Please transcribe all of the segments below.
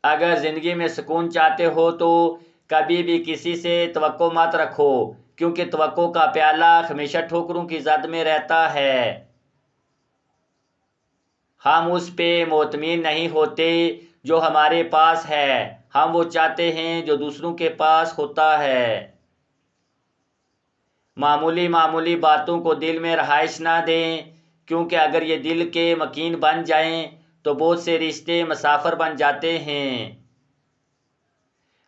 اگر زندگی میں سکون چاہتے ہو تو کبھی بھی کسی سے توقع مت رکھو، کیونکہ توقع کا پیالہ ہمیشہ ٹھوکروں کی زد میں رہتا ہے۔ ہم اس پہ مطمئن نہیں ہوتے جو ہمارے پاس ہے، ہم وہ چاہتے ہیں جو دوسروں کے پاس ہوتا ہے۔ معمولی معمولی باتوں کو دل میں رہائش نہ دیں، کیونکہ اگر یہ دل کے مکین بن جائیں تو بہت سے رشتے مسافر بن جاتے ہیں۔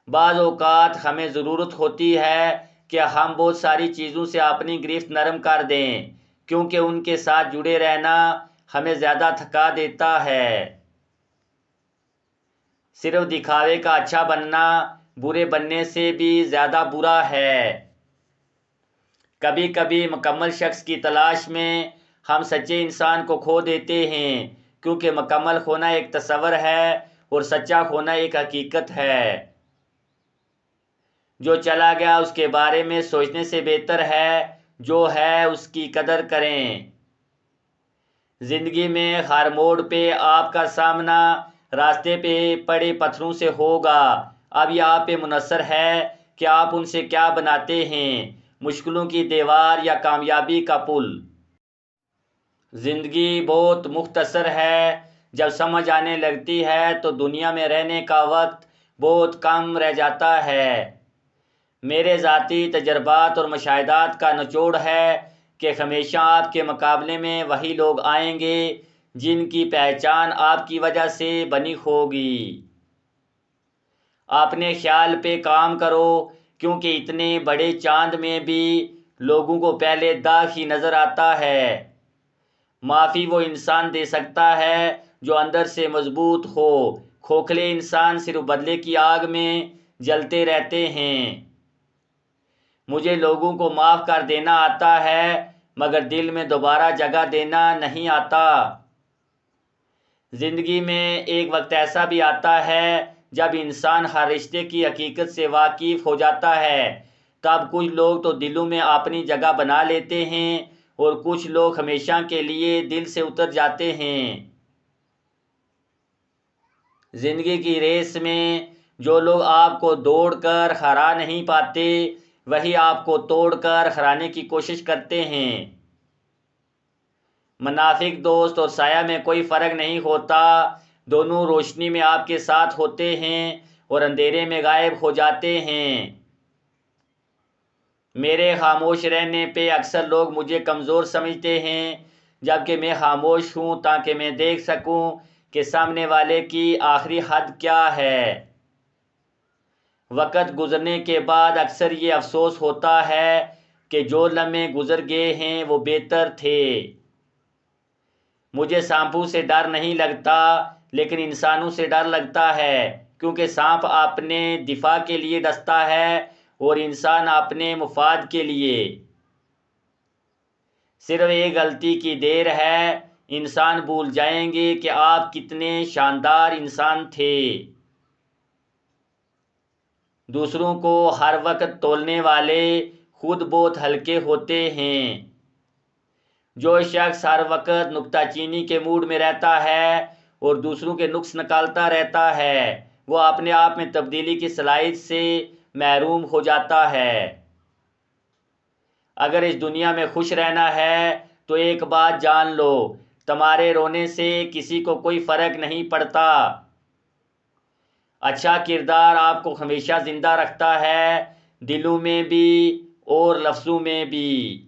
بعض اوقات ہمیں ضرورت ہوتی ہے کہ ہم بہت ساری چیزوں سے اپنی گرفت نرم کر دیں، کیونکہ ان کے ساتھ جڑے رہنا ہمیں زیادہ تھکا دیتا ہے۔ صرف دکھاوے کا اچھا بننا برے بننے سے بھی زیادہ برا ہے۔ کبھی کبھی مکمل شخص کی تلاش میں ہم سچے انسان کو کھو دیتے ہیں، کیونکہ مکمل ہونا ایک تصور ہے اور سچا ہونا ایک حقیقت ہے۔ جو چلا گیا اس کے بارے میں سوچنے سے بہتر ہے جو ہے اس کی قدر کریں۔ زندگی میں ہر موڑ پہ آپ کا سامنا راستے پہ پڑے پتھروں سے ہوگا، اب یہ آپ پہ منحصر ہے کہ آپ ان سے کیا بناتے ہیں، مشکلوں کی دیوار یا کامیابی کا پل۔ زندگی بہت مختصر ہے، جب سمجھ آنے لگتی ہے تو دنیا میں رہنے کا وقت بہت کم رہ جاتا ہے۔ میرے ذاتی تجربات اور مشاہدات کا نچوڑ ہے کہ ہمیشہ آپ کے مقابلے میں وہی لوگ آئیں گے جن کی پہچان آپ کی وجہ سے بنی ہوگی۔ اپنے خیال پہ کام کرو، کیونکہ اتنے بڑے چاند میں بھی لوگوں کو پہلے داغ ہی نظر آتا ہے۔ معافی وہ انسان دے سکتا ہے جو اندر سے مضبوط ہو، کھوکھلے انسان صرف بدلے کی آگ میں جلتے رہتے ہیں۔ مجھے لوگوں کو معاف کر دینا آتا ہے، مگر دل میں دوبارہ جگہ دینا نہیں آتا۔ زندگی میں ایک وقت ایسا بھی آتا ہے جب انسان ہر رشتے کی حقیقت سے واقف ہو جاتا ہے، تب کچھ لوگ تو دلوں میں اپنی جگہ بنا لیتے ہیں اور کچھ لوگ ہمیشہ کے لیے دل سے اتر جاتے ہیں۔ زندگی کی ریس میں جو لوگ آپ کو دوڑ کر ہرا نہیں پاتے، وہی آپ کو توڑ کر ہرانے کی کوشش کرتے ہیں۔ منافق دوست اور سایہ میں کوئی فرق نہیں ہوتا، دونوں روشنی میں آپ کے ساتھ ہوتے ہیں اور اندھیرے میں غائب ہو جاتے ہیں۔ میرے خاموش رہنے پہ اکثر لوگ مجھے کمزور سمجھتے ہیں، جبکہ میں خاموش ہوں تاکہ میں دیکھ سکوں کہ سامنے والے کی آخری حد کیا ہے۔ وقت گزرنے کے بعد اکثر یہ افسوس ہوتا ہے کہ جو لمحے گزر گئے ہیں وہ بہتر تھے۔ مجھے سانپوں سے ڈر نہیں لگتا، لیکن انسانوں سے ڈر لگتا ہے، کیونکہ سانپ اپنے دفاع کے لیے ڈستا ہے اور انسان اپنے مفاد کے لیے۔ صرف ایک غلطی کی دیر ہے، انسان بھول جائیں گے کہ آپ کتنے شاندار انسان تھے۔ دوسروں کو ہر وقت تولنے والے خود بہت ہلکے ہوتے ہیں۔ جو شخص ہر وقت نکتہ چینی کے موڈ میں رہتا ہے اور دوسروں کے نقص نکالتا رہتا ہے، وہ اپنے آپ میں تبدیلی کی صلاحیت سے محروم ہو جاتا ہے۔ اگر اس دنیا میں خوش رہنا ہے تو ایک بات جان لو، تمہارے رونے سے کسی کو کوئی فرق نہیں پڑتا۔ اچھا کردار آپ کو ہمیشہ زندہ رکھتا ہے، دلوں میں بھی اور لفظوں میں بھی۔